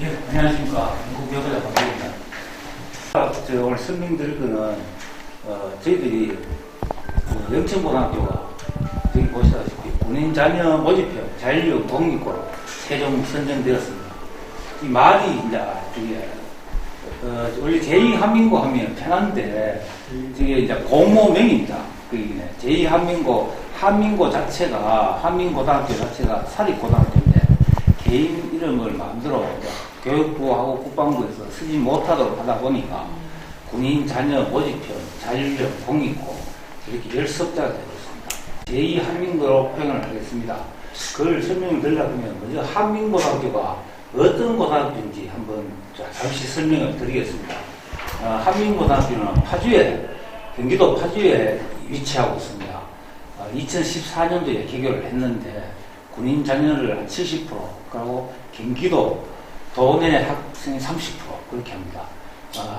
예, 안녕하십니까. 한국여자 박대입니다. 오늘 설명드릴 거는, 저희들이 영천고등학교가 저기 보시다시피 군인 자녀 모집형 자율 동기고로 최종 선정되었습니다. 이 말이 이제 원래 제2한민고 하면 편한데 저게 이제 공모명입니다. 제2한민고, 한민고 자체가, 한민고등학교 자체가 사립고등학교인데 개인 이름을 마음대로 교육부하고 국방부에서 쓰지 못하도록 하다 보니까 군인 자녀 모집형, 자율형, 공익고 이렇게 10석자가 되고 있습니다. 제2한민고로 표현을 하겠습니다. 그걸 설명드리려면 먼저 한민고등학교가 어떤 고등학교인지 한번 잠시 설명을 드리겠습니다. 한민고등학교는 파주에, 경기도 파주에 위치하고 있습니다. 2014년도에 개교를 했는데 군인 자녀를 한 70%, 그리고 경기도 도내 학생이 30% 그렇게 합니다.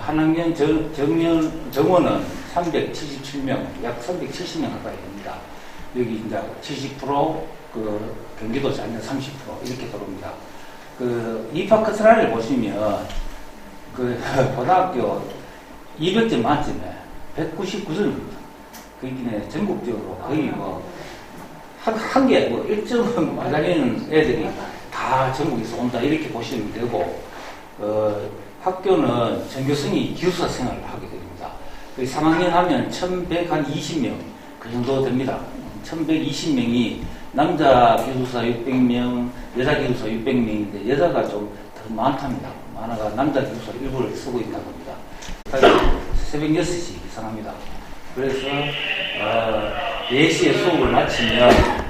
한 학년 정원은 377명, 약 370명 가까이 됩니다. 여기 이제 70%, 경기도 자녀 30% 이렇게 들어옵니다. 입학 커트라인을 보시면, 고등학교 200점 만점에 199점입니다. 그러니까 전국적으로 거의 한 개, 1점 맞아내는 애들이 다 전국에서 온다, 이렇게 보시면 되고, 학교는 전교생이 기숙사 생활을 하게 됩니다. 3학년 하면 1120명, 그 정도 됩니다. 1120명이 남자 기숙사 600명, 여자 기숙사 600명인데, 여자가 좀 더 많답니다. 많아가 남자 기숙사 일부를 쓰고 있다고 합니다. 새벽 6시 이상합니다. 그래서, 4시에 수업을 마치면,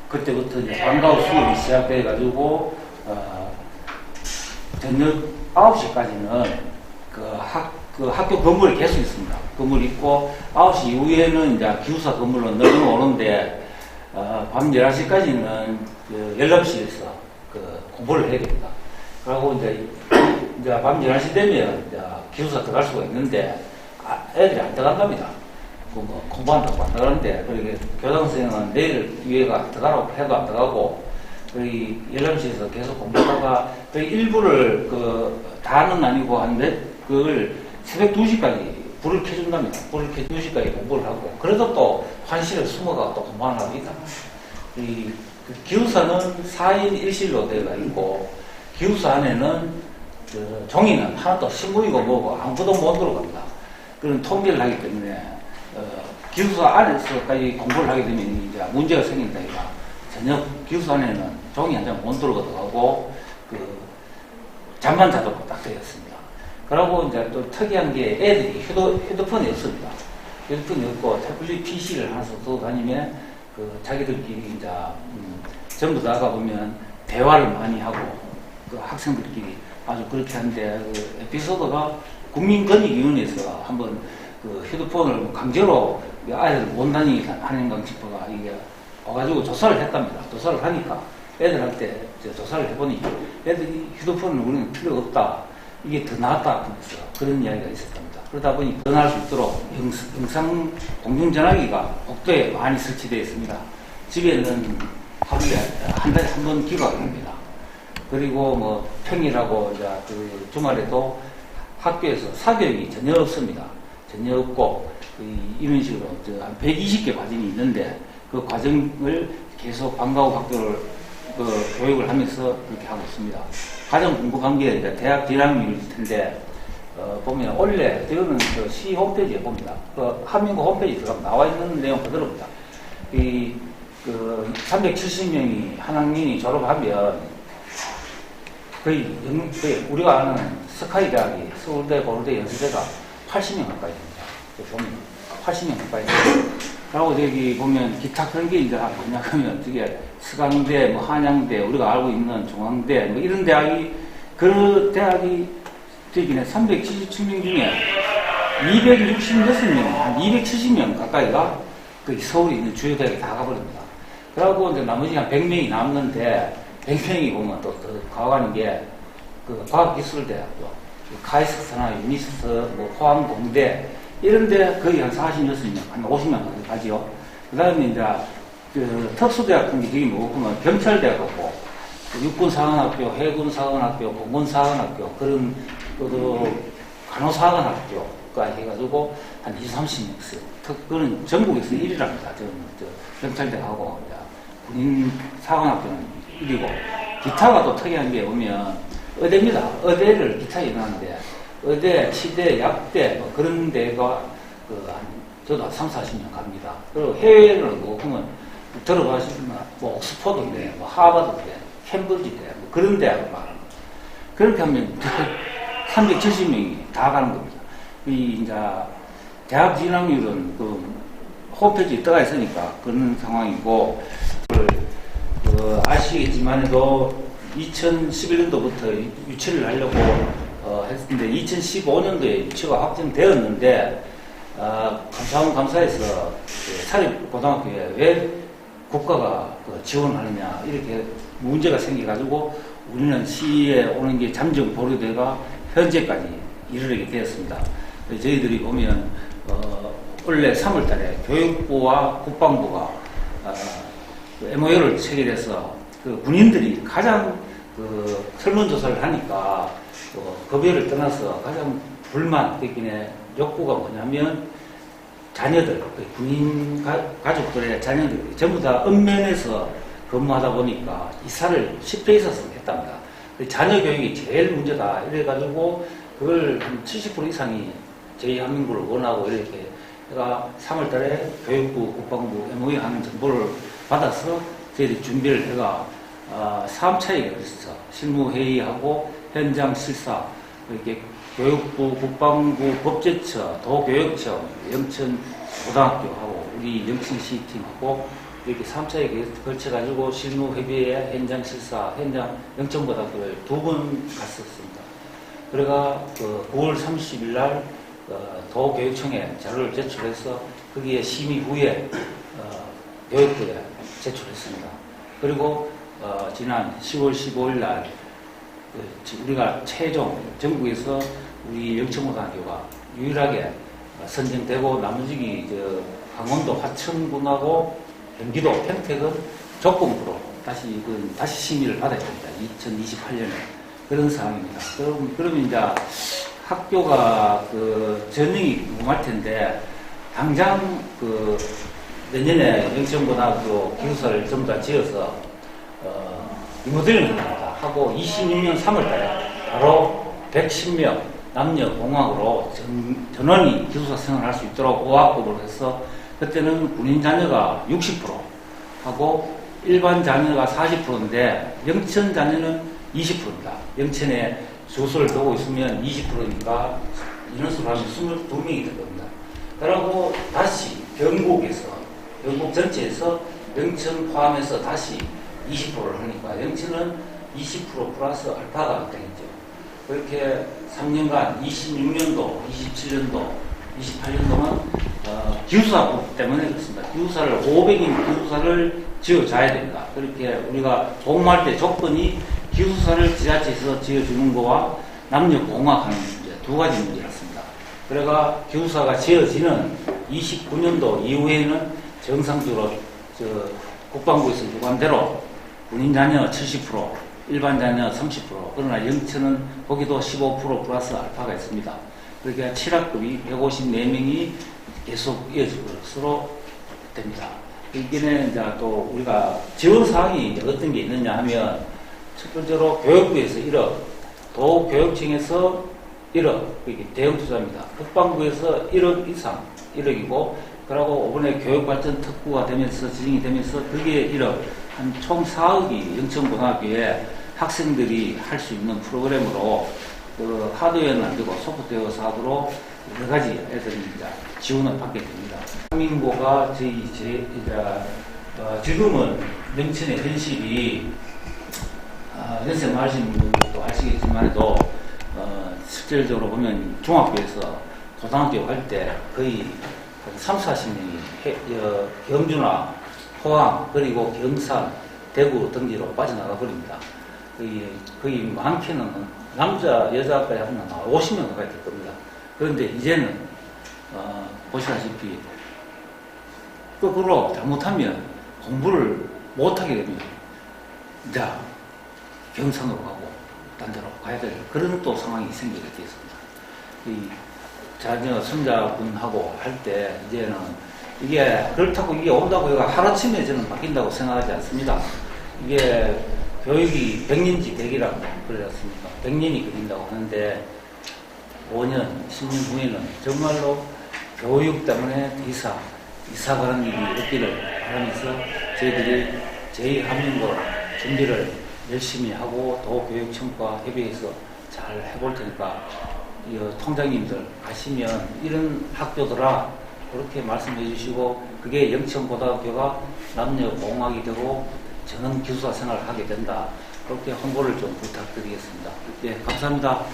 그때부터 이제 방과후 수업이 시작돼가지고, 저녁 9시까지는 학교 건물에 계속 있습니다. 건물 있고, 9시 이후에는 이제 기숙사 건물로 넘어오는데, 밤 11시까지는 열람실에서 공부를 해야 됩니다. 그리고 이제 밤 11시 되면 이제 기숙사 들어갈 수가 있는데, 애들이 안 들어간답니다. 공부한다고 안 들어가는데, 그러게 교장선생은 내일 위에가 들어가라고 해도 안 들어가고, 열람실에서 계속 공부하다가, 일부를 다는 아니고 한데, 그걸 새벽 2시까지 불을 켜준답니다. 불을 켜 2시까지 공부를 하고, 그래도 또 환실에 숨어가 또 공부하는 사람이 있다. 기숙사는 4인 1실로 되어 있고, 기숙사 안에는 종이는 하나도 신부이고 뭐고 아무것도 못 들어갑니다. 그런 통제를 하기 때문에, 기숙사 안에서까지 공부를 하게 되면 이제 문제가 생긴다. 저녁 기숙사 안에는 종이 한 장 못 들어가고, 잠만 자도록 딱 되어 있습니다. 그리고 이제 또 특이한 게 애들이 휴대폰이 없습니다. 휴대폰이 없고 태블릿 PC를 하나 써서 다니면 자기들끼리 이제 전부 나가 보면 대화를 많이 하고 학생들끼리 아주 그렇게 하는데 에피소드가 국민권익위원회에서 한번 휴대폰을 강제로 아이들 못 다니게 하는 건 싶어가 이게 와가지고 조사를 했답니다. 조사를 하니까 애들한테 조사를 해보니 애들이 휴대폰을 우리는 필요가 없다. 이게 더 낫다 하면서 그런 이야기가 있었답니다. 그러다 보니 더 나을 수 있도록 영상 공중전화기가 복도에 많이 설치되어 있습니다. 집에는 하루에 한 달에 한 번 기록합니다. 그리고 평일하고 이제 주말에도 학교에서 사교육이 전혀 없습니다. 전혀 없고 이런 식으로 한 120개 과정이 있는데 그 과정을 계속 방과후 학교를 교육을 하면서 그렇게 하고 있습니다. 가장 궁금한 게 이제 대학 디라미일 텐데 보면 원래 이거는 시 홈페이지에 봅니다. 한민고 홈페이지 들어가면 나와 있는 내용 그대로입니다. 370명이 한 학년이 졸업하면 거의 우리가 아는 스카이 대학이 서울대, 고려대, 연세대가 80명 가까이 됩니다. 보면 80명 가까이 됩니다. 그리고 저기 보면 기타 그런 게 이제 뭐냐 하면 저게 서강대, 한양대, 우리가 알고 있는 중앙대, 이런 대학이, 그 대학이 저기네 377명 중에 266명, 한 270명 가까이가 서울에 있는 주요 대학에 다 가버립니다. 그리고 이제 나머지 한 100명이 남는데, 100명이 보면 또 가가는 게, 과학기술대학교, 카이스트나 유니스트, 포항공대, 이런데 거의 한 46명, 한 50명 가지요. 그 다음에 이제, 특수대학 같은 게 되게 뭐고, 경찰대학하고, 육군사관학교, 해군사관학교, 공군사관학교, 그런, 간호사관학교가 해가지고 한 20, 30명 있어요. 그거는 전국에서 1위랍니다. 경찰대하고, 군인 사관학교는 1위고, 기타가 또 특이한 게 보면, 의대입니다. 의대를 기타에 넣었는데, 의대, 치대, 약대, 뭐 그런 데가, 저도 한 3, 40년 갑니다. 그리고 해외에는 뭐, 보면, 들어가시면, 뭐, 옥스퍼드인데, 뭐, 하버드인데, 캠브리지인데, 뭐 그런 대학을 말하는 거죠. 그렇게 하면 370명이 다 가는 겁니다. 이제, 대학 진학률은 홈페이지에 떠가 있으니까 그런 상황이고, 아시겠지만 해도 2011년도부터 유치를 하려고 했는데 2015년도에 유치가 확정되었는데 감사해서 사립고등학교에 왜 국가가 지원하느냐 이렇게 문제가 생겨가지고 우리는 시에 오는 게 잠정 보류대가 현재까지 이르게 되었습니다. 저희들이 보면 원래 3월달에 교육부와 국방부가 MOU를 체결해서 군인들이 가장 설문조사를 하니까 급여를 떠나서 가장 불만의 욕구가 뭐냐면 자녀들, 군인 가족들의 자녀들이 전부 다 읍면에서 근무하다 보니까 이사를 10대 이상씩 했답니다. 자녀 교육이 제일 문제다. 이래가지고 그걸 한 70% 이상이 제2한민국을 원하고 이렇게 제가 3월달에 교육부, 국방부, MOU 하는 정보를 받아서 저희들이 준비를 해가 사업차이가 있어서 실무회의하고 현장 실사, 이렇게 교육부, 국방부, 법제처, 도교육청, 영천고등학교하고 우리 영천시팀하고 이렇게 3차에 걸쳐가지고 실무회의에 현장 실사, 현장 영천고등학교를 2번 갔었습니다. 그래가 9월 30일 날 도교육청에 자료를 제출해서 거기에 심의 후에 교육부에 제출했습니다. 그리고 지난 10월 15일 날 우리가 최종 전국에서 우리 영천고등학교가 유일하게 선정되고 나머지 강원도 화천군하고 경기도 평택은 조건부로 다시 심의를 받아야 됩니다. 2028년에 그런 상황입니다. 그러면 이제 학교가 전형이 궁금할 텐데 당장 내년에 영천고등학교 기숙사를 전부 다 지어서 리모델링 하고 26년 3월달에 바로 110명 남녀 공학으로 전원이 기숙사 생활할 수 있도록 오학급으로 해서 그때는 군인 자녀가 60% 하고 일반 자녀가 40%인데 영천 자녀는 20%입니다. 영천에 주소를 두고 있으면 20%니까 인원수로 하면 22명이 될 겁니다. 그러고 다시 경북 전체에서 영천 포함해서 다시 20%를 하니까 영천은 20% 플러스 알파가 되겠죠. 그렇게 3년간 26년도, 27년도, 28년도는 기숙사 때문에 그렇습니다. 기숙사를 500인 기숙사를 지어줘야 됩니다. 그렇게 우리가 공모할 때 조건이 기숙사를 지자체에서 지어주는 거와 남녀 공학하는 문제 두 가지 문제였습니다. 그래가 기숙사가 지어지는 29년도 이후에는 정상적으로 국방부에서 요구한대로 군인 자녀 70%, 일반 자녀 30%, 그러나 영천은 거기도 15% 플러스 알파가 있습니다. 그러니까 7학급이 154명이 계속 이어질 것으로 됩니다. 이게는 이제 또 우리가 지원 사항이 어떤 게 있느냐 하면 첫 번째로 교육부에서 1억, 도교육청에서 1억, 이게 대형 투자입니다. 국방부에서 1억 이상, 1억이고, 그리고 이번에 교육발전 특구가 되면서 지정이 되면서 그게 1억, 한 총 4억이 영천고등학교에 학생들이 할 수 있는 프로그램으로 하드웨어는 안 되고 소프트웨어 사업으로 여러 가지 애들이 이제 지원을 받게 됩니다. 한민고가 지금은 영천의 현실이 연세 많으신 분들도 아시겠지만 해도 실질적으로 보면 중학교에서 고등학교 갈 때 거의 3, 40명이 경주나 포항 그리고 경산, 대구 등지로 빠져나가 버립니다. 거의 많게는 남자, 여자까지 하면 50명 가까이 될 겁니다. 그런데 이제는 보시다시피 거꾸로 잘못하면 공부를 못하게 됩니다. 자, 경선으로 가고 딴 데로 가야 될 그런 또 상황이 생기게 되었습니다. 이 자녀 손자분하고 할 때 이제는 이게 그렇다고 이게 온다고 해가 하루아침에 저는 바뀐다고 생각하지 않습니다. 이게 교육이 100년지 대기라고 그러셨습니까? 100년이 걸린다고 하는데 5년, 10년 후에는 정말로 교육 때문에 이사 가는 일이 없기를 바라면서 저희들이 제2한민국 준비를 열심히 하고 도교육청과 협의해서 잘 해볼 테니까 이 통장님들 가시면 이런 학교더라 그렇게 말씀해 주시고 그게 영천고등학교가 남녀 공학이 되고 전원 기숙사 생활을 하게 된다 그렇게 홍보를 좀 부탁드리겠습니다. 예, 감사합니다.